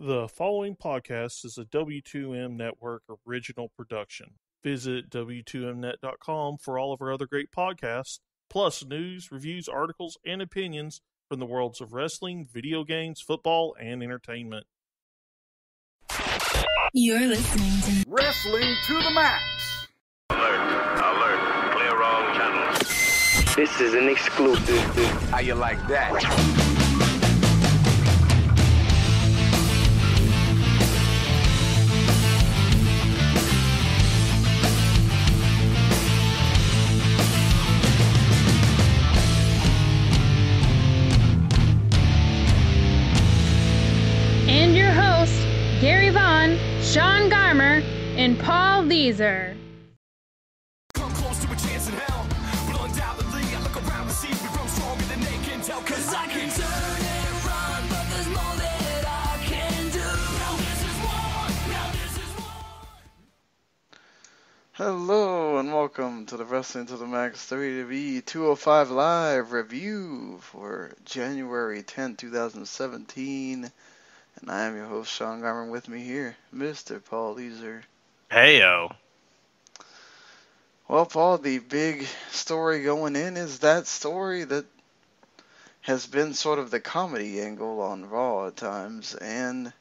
The following podcast is a W2M Network original production. Visit W2Mnet.com for all of our other great podcasts, plus news, reviews, articles, and opinions from the worlds of wrestling, video games, football, and entertainment. You're listening to Wrestling to the Max. Alert. Clear wrong channel. This is an exclusive. How you like that? And your hosts, Gary Vaughn, Sean Garmer, and Paul Leazar. Come close to a chance in hell, but undoubtedly I look around and see we grow stronger than they can tell. Cause I can turn and run, but there's more that I can do. Now this is war. Hello and welcome to the Wrestling to the Max WWE 205 Live review for January 10, 2017. And I am your host, Sean Garmer. With me here, Mr. Paul Leazar. Heyo. Well, Paul, the big story going in is that story that has been sort of the comedy angle on Raw at times, and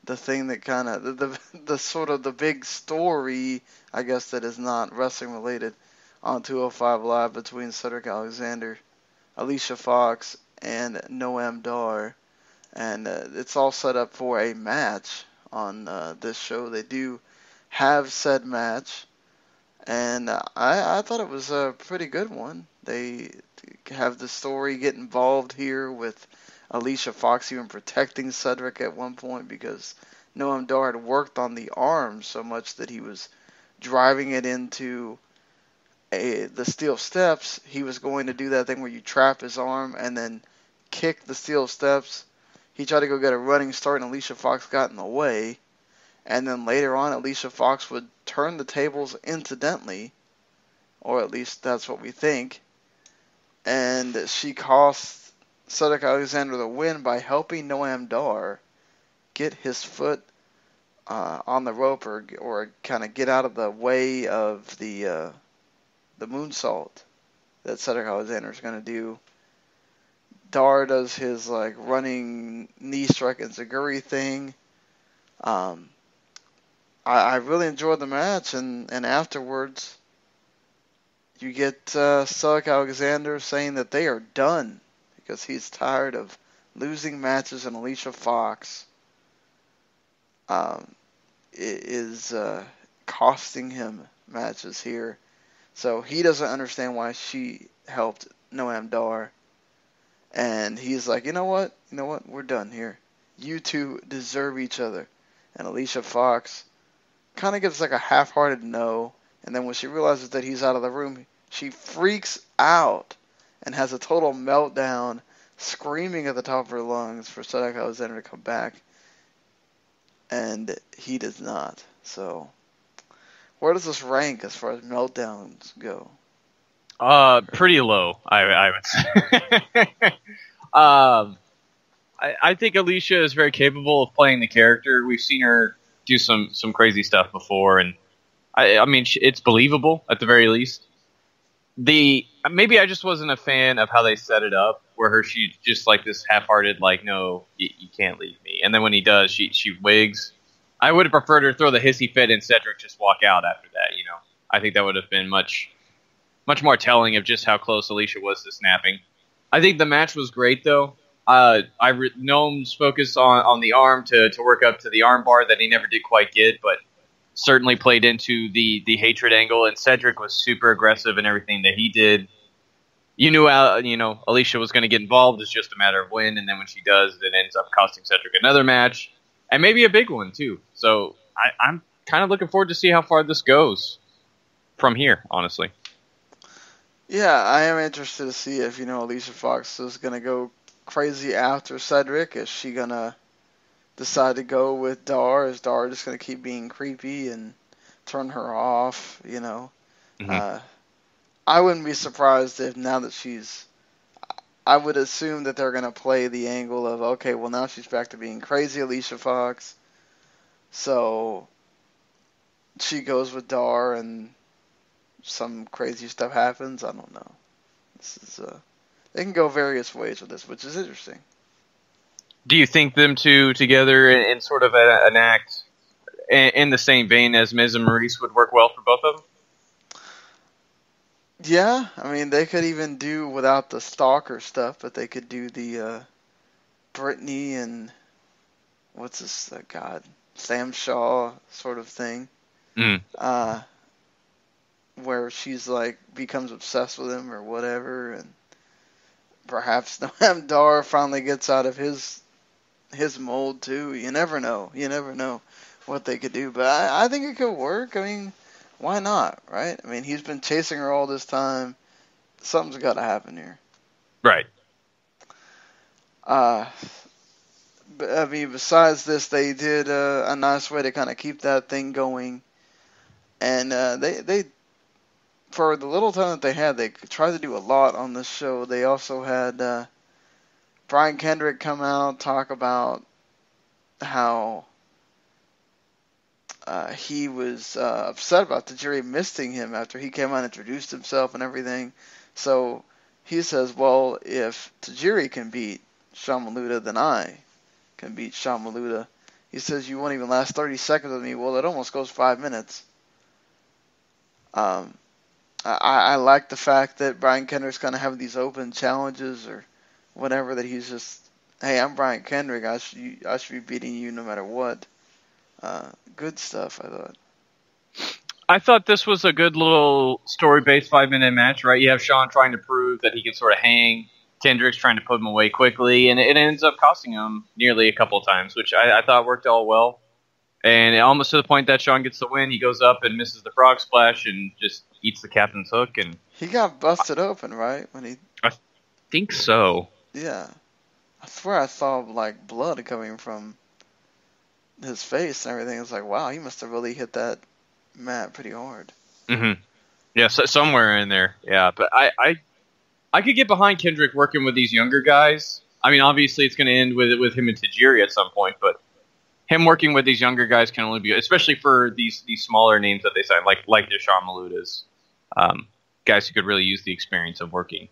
the thing that kind of, the sort of the big story, I guess, that is not wrestling related on 205 Live between Cedric Alexander, Alicia Fox, and Noam Dar. And it's all set up for a match on this show. They do have said match, and I thought it was a pretty good one. They have the story get involved here with Alicia Fox even protecting Cedric at one point because Noam Dar had worked on the arm so much that he was driving it into the steel steps. He was going to do that thing where you trap his arm and then kick the steel steps. He tried to go get a running start, and Alicia Fox got in the way. And then later on, Alicia Fox would turn the tables incidentally, or at least that's what we think. And she cost Cedric Alexander the win by helping Noam Dar get his foot on the rope, or kind of get out of the way of the moonsault that Cedric Alexander is going to do. Dar does his running knee strike and Zaguri thing. I really enjoyed the match, and afterwards you get Cedric Alexander saying that they are done because he's tired of losing matches, and Alicia Fox is costing him matches here. So he doesn't understand why she helped Noam Dar. And he's like, you know what? We're done here. You two deserve each other. And Alicia Fox kind of gives a half-hearted no. And then when she realizes that he's out of the room, she freaks out and has a total meltdown, screaming at the top of her lungs for Cedric Alexander to come back. And he does not. So, where does this rank as far as meltdowns go? Pretty low, I would say. I think Alicia is very capable of playing the character. We've seen her do some crazy stuff before, and I mean, it's believable at the very least. Maybe I just wasn't a fan of how they set it up, where she's just this half-hearted, no, you can't leave me. And then when he does, she wigs. I would have preferred her to throw the hissy fit and Cedric just walk out after that. I think that would have been much more telling of just how close Alicia was to snapping. I think the match was great, though. Noam's focus on the arm to work up to the arm bar that he never did quite get, but certainly played into the hatred angle, and Cedric was super aggressive in everything that he did. You knew Alicia was going to get involved. It's just a matter of when, and then when she does, it ends up costing Cedric another match, and maybe a big one, too. So I'm kind of looking forward to see how far this goes from here, honestly. Yeah, I am interested to see if, Alicia Fox is going to go crazy after Cedric. Is she going to decide to go with Dar? Is Dar just going to keep being creepy and turn her off, Mm-hmm. I wouldn't be surprised if now that she's I would assume that they're going to play the angle of, okay, well, now she's back to being crazy Alicia Fox. So she goes with Dar and some crazy stuff happens. I don't know. This is they can go various ways with this, which is interesting. Do you think them two together in sort of an act in the same vein as Miz and Maurice would work well for both of them? Yeah, I mean, they could even do without the stalker stuff, but they could do the Brittany and what's this God, Sam Shaw sort of thing, where she's like becomes obsessed with him or whatever, and perhaps Noam Dar finally gets out of his mold too. You never know. You never know what they could do, but I think it could work. I mean, why not, right? I mean, he's been chasing her all this time. Something's got to happen here. Right. I mean, besides this, they did a nice way to kind of keep that thing going, and they for the little time that they had, they tried to do a lot on this show. They also had Brian Kendrick come out, talk about how he was upset about the jury missing him after he came out and introduced himself and everything. So he says, well, if Tajiri can beat Sean Maluta, then I can beat Sean Maluta. He says, you won't even last 30 seconds with me. Well, it almost goes 5 minutes. I like the fact that Brian Kendrick's kind of having these open challenges or whatever, that he's just, hey, I'm Brian Kendrick. I should be beating you no matter what. Good stuff, I thought. I thought this was a good little story-based 5-minute match, right? You have Shawn trying to prove that he can sort of hang. Kendrick's trying to put him away quickly, and it ends up costing him nearly a couple of times, which I thought worked all well. And almost to the point that Shawn gets the win, he goes up and misses the frog splash and just eats the captain's hook. And he got busted open, right? I think so. Yeah. I swear I saw like blood coming from his face and everything. It's like, wow, he must have really hit that mat pretty hard. Mm-hmm. Yeah, so somewhere in there. Yeah, but I could get behind Kendrick working with these younger guys. I mean, obviously it's going to end with him and Tajiri at some point, but him working with these younger guys can only be good, especially for these smaller names that they sign, like the Sean Malutas, guys who could really use the experience of working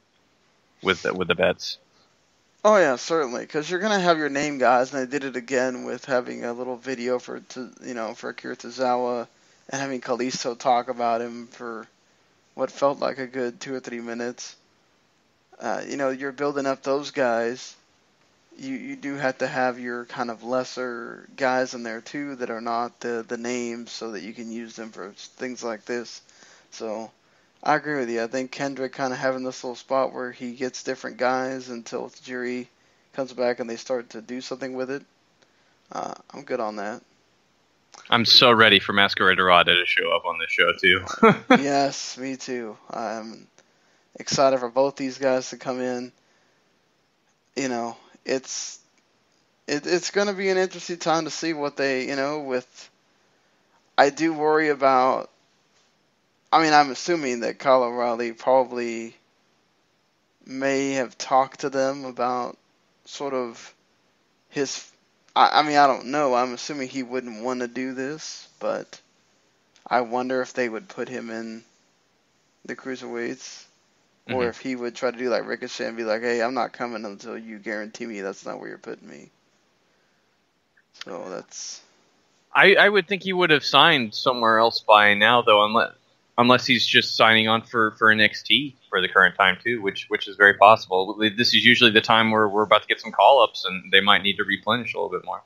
with the vets. Oh yeah, certainly, because you're gonna have your name guys, and they did it again with having a little video for Akira Tozawa, and having Kalisto talk about him for what felt like a good 2 or 3 minutes. You're building up those guys. You do have to have your kind of lesser guys in there too that are not the names, so that you can use them for things like this. So I agree with you. I think Kendrick kind of having this little spot where he gets different guys until the jury comes back and they start to do something with it. I'm good on that. I'm so ready for Masqueraderada to show up on this show too. Yes, me too. I'm excited for both these guys to come in. It's going to be an interesting time to see what they, I do worry about. I mean, I'm assuming that Kyle O'Reilly probably may have talked to them about sort of his. I mean, I don't know. I'm assuming he wouldn't want to do this, but I wonder if they would put him in the cruiserweights, or if he would try to do like Ricochet and be like, "Hey, I'm not coming until you guarantee me that's not where you're putting me." So that's. I would think he would have signed somewhere else by now, though, unless he's just signing on for NXT for the current time too, which is very possible. This is usually the time where we're about to get some call-ups, and they might need to replenish a little bit more.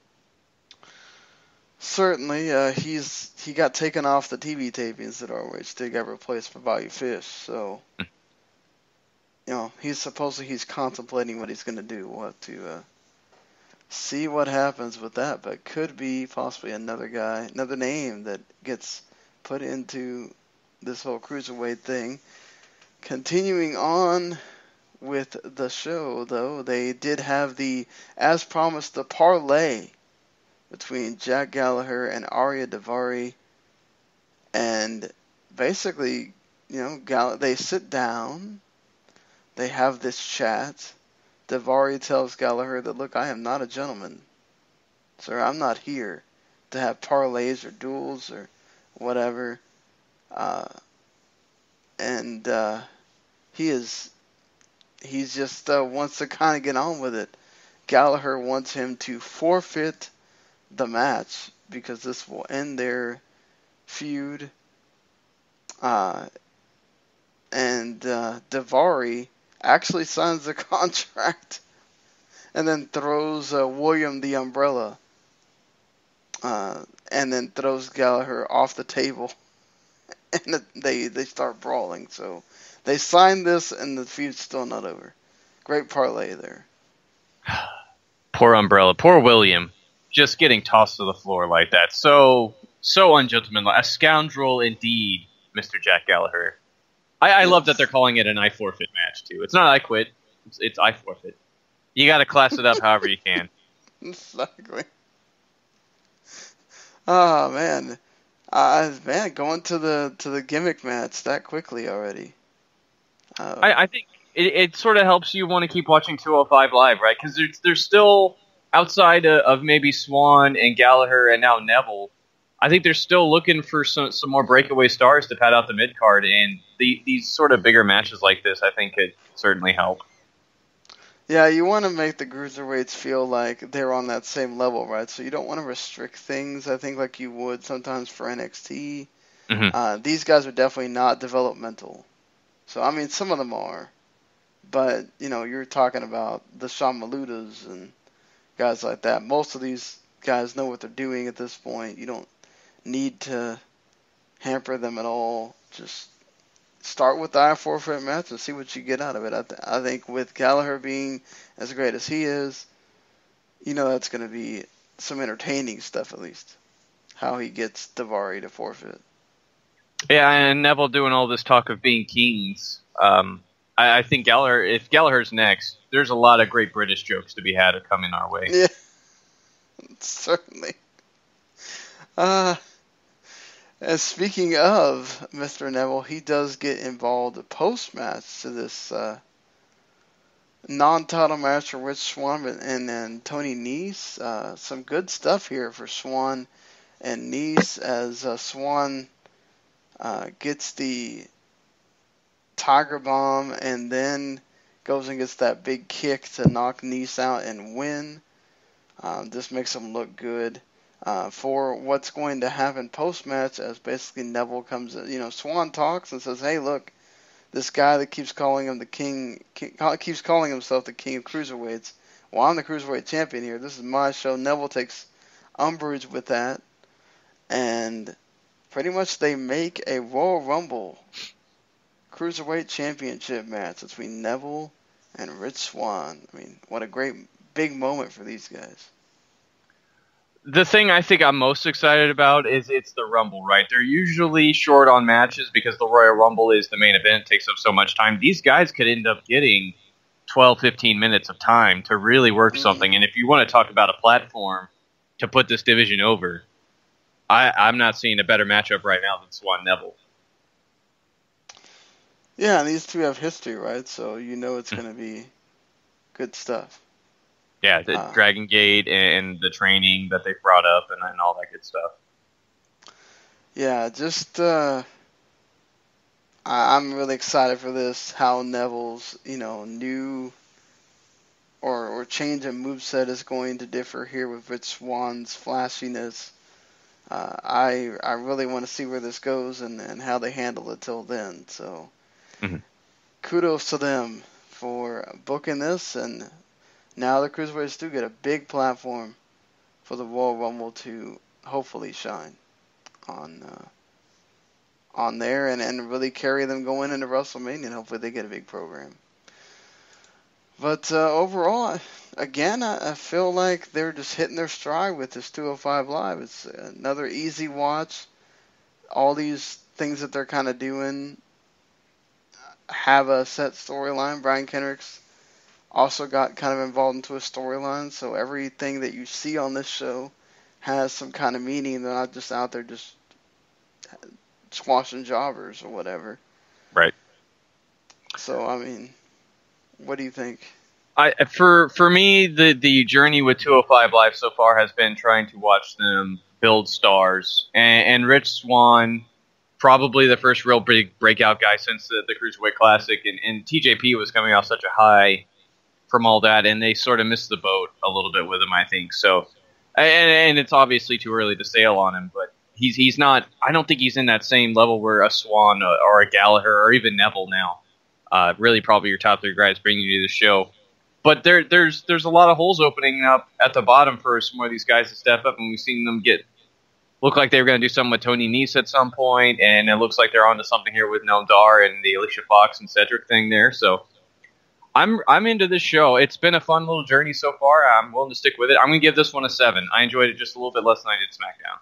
Certainly, he got taken off the TV tapings at ROH. They got replaced by Bobby Fish, so he's contemplating what he's going to do. We'll have to see what happens with that, but could be possibly another name that gets put into this whole cruiserweight thing. Continuing on with the show, though, they did have as promised, the parlay between Jack Gallagher and Aria Davari, and basically, they sit down, they have this chat, Davari tells Gallagher that, look, I am not a gentleman. Sir, I'm not here to have parlays or duels or whatever. And he's just wants to kind of get on with it. Gallagher wants him to forfeit the match because this will end their feud. And Davari actually signs the contract and then throws William the umbrella. And then throws Gallagher off the table. And they start brawling. So they sign this and the feud's still not over. Great parlay there. Poor umbrella. Poor William. Just getting tossed to the floor like that. So ungentlemanlike. A scoundrel indeed, Mr. Jack Gallagher. I love that they're calling it an I forfeit match, too. It's not I quit. It's I forfeit. You got to class it up however you can. Exactly. Oh, man. Going to the gimmick match that quickly already. I think it sort of helps you want to keep watching 205 Live, right? Because there's still, outside of maybe Swan and Gallagher and now Neville, I think they're still looking for some more breakaway stars to pad out the mid-card, and these sort of bigger matches like this, I think, could certainly help. Yeah, you want to make the cruiserweights feel like they're on that same level, right? So you don't want to restrict things, I think, like you would sometimes for NXT. Mm-hmm. These guys are definitely not developmental. So, I mean, some of them are. But, you're talking about the Sean Maludas and guys like that. Most of these guys know what they're doing at this point. You don't need to hamper them at all. Just start with the I-forfeit match and see what you get out of it. I think with Gallagher being as great as he is, that's going to be some entertaining stuff at least. How he gets Davari to forfeit. Yeah, and Neville doing all this talk of being kings. I think if Gallagher's next, there's a lot of great British jokes to be had coming our way. Yeah, certainly. And speaking of Mr. Neville, he does get involved post-match to this non-title match for Rich Swan and Tony Nese. Some good stuff here for Swan and Nese as Swan gets the Tiger Bomb and then goes and gets that big kick to knock Nese out and win. This makes him look good. For what's going to happen post-match, as basically Neville comes in. Swan talks and says, hey, look, this guy that keeps calling him keeps calling himself the king of cruiserweights. Well, I'm the cruiserweight champion here. This is my show. Neville takes umbrage with that. And pretty much they make a Royal Rumble cruiserweight championship match between Neville and Rich Swan. I mean, what a great big moment for these guys. The thing I think I'm most excited about is it's the Rumble, right? They're usually short on matches because the Royal Rumble is the main event. It takes up so much time. These guys could end up getting 12, 15 minutes of time to really work something. And if you want to talk about a platform to put this division over, I'm not seeing a better matchup right now than Swan Neville. Yeah, and these two have history, right? So it's going to be good stuff. Yeah, the Dragon Gate and the training that they brought up and all that good stuff. Yeah, just I'm really excited for this. How Neville's new or change in moveset is going to differ here with Rich Swan's flashiness. I really want to see where this goes and how they handle it till then. So kudos to them for booking this, and now the Cruiserweights do get a big platform for the Royal Rumble to hopefully shine on there and really carry them going into WrestleMania, and hopefully they get a big program. But overall, again, I feel like they're just hitting their stride with this 205 Live. It's another easy watch. All these things that they're kind of doing have a set storyline. Brian Kendrick's also got kind of involved into a storyline, so everything that you see on this show has some kind of meaning. They're not just out there just squashing jobbers or whatever. Right. So, I mean, what do you think? For me, the journey with 205 Live so far has been trying to watch them build stars, and Rich Swan, probably the first real big breakout guy since the Cruiserweight Classic, and TJP was coming off such a high from all that, and they sort of missed the boat a little bit with him, I think. So, and it's obviously too early to sail on him, but he's not. I don't think he's in that same level where a Swan or a Gallagher or even Neville now. Really, probably your top three guys bringing you to the show. But there's a lot of holes opening up at the bottom for some of these guys to step up, and we've seen them look like they were going to do something with Tony Nese at some point, and it looks like they're onto something here with Noam and the Alicia Fox and Cedric thing there. So I'm into this show. It's been a fun little journey so far. I'm willing to stick with it. I'm going to give this one a 7. I enjoyed it just a little bit less than I did SmackDown.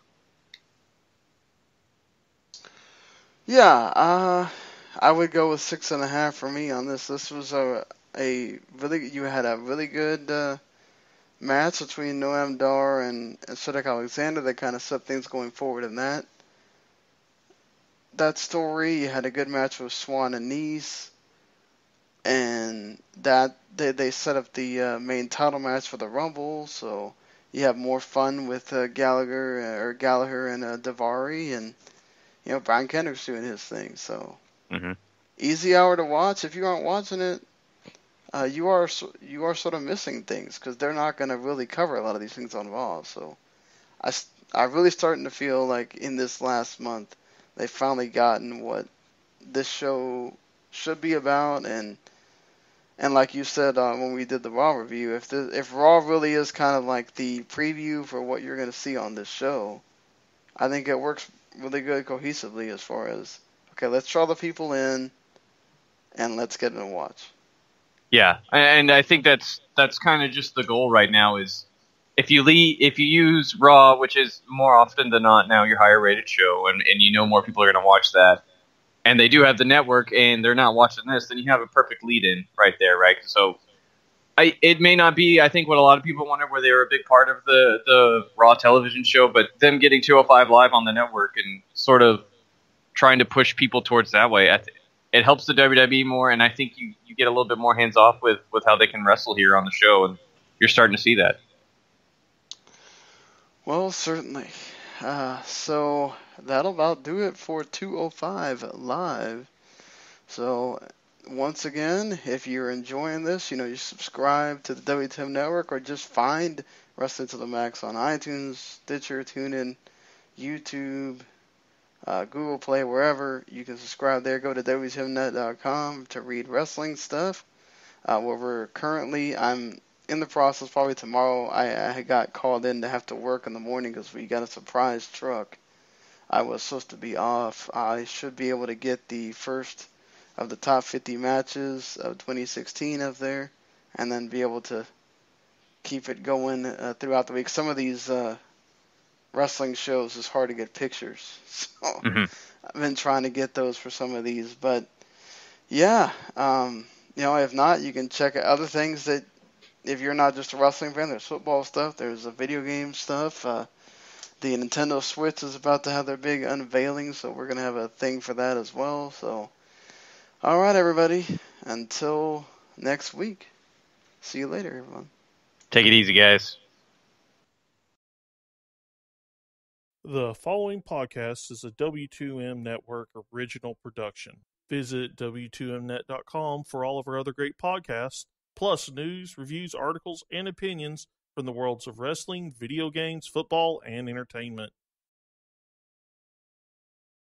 Yeah, I would go with 6.5 for me on this. This was you had a really good match between Noam Dar and Cedric Alexander that kind of set things going forward in that story. You had a good match with Swan and Nese, and that they set up the main title match for the Rumble, so you have more fun with Gallagher and Davari, and Brian Kendrick's doing his thing. So easy hour to watch. If you aren't watching it, you are sort of missing things because they're not going to really cover a lot of these things on Raw. So I'm really starting to feel like in this last month they've finally gotten what this show should be about, and like you said when we did the Raw review, if Raw really is kind of like the preview for what you're going to see on this show, I think it works really good cohesively as far as, okay, let's draw the people in and let's get in and watch. Yeah, and I think that's kind of just the goal right now is if you use Raw, which is more often than not now your higher rated show, and more people are going to watch that, and they do have the network and they're not watching this, then you have a perfect lead-in right there, right? So it may not be, I think, what a lot of people wanted, where they were a big part of the Raw television show, but them getting 205 Live on the network and sort of trying to push people towards that way, it helps the WWE more, and I think you get a little bit more hands-off with how they can wrestle here on the show, and you're starting to see that. Well, certainly. So that'll about do it for 205 Live. So once again, if you're enjoying this, you subscribe to the WTM Network or just find Wrestling to the Max on iTunes, Stitcher, TuneIn, YouTube, Google Play, wherever. You can subscribe there. Go to WTMNet.com to read wrestling stuff. I'm in the process, probably tomorrow, I got called in to have to work in the morning because we got a surprise truck. I was supposed to be off. I should be able to get the first of the top 50 matches of 2016 up there, and then be able to keep it going throughout the week. Some of these wrestling shows is hard to get pictures, so I've been trying to get those for some of these. But yeah, if not, you can check out other things that, if you're not just a wrestling fan, there's football stuff, there's video game stuff. The Nintendo Switch is about to have their big unveiling, so we're going to have a thing for that as well. So, all right, everybody, until next week, see you later, everyone. Take it easy, guys. The following podcast is a W2M Network original production. Visit W2Mnet.com for all of our other great podcasts, plus news, reviews, articles, and opinions from the worlds of wrestling, video games, football, and entertainment.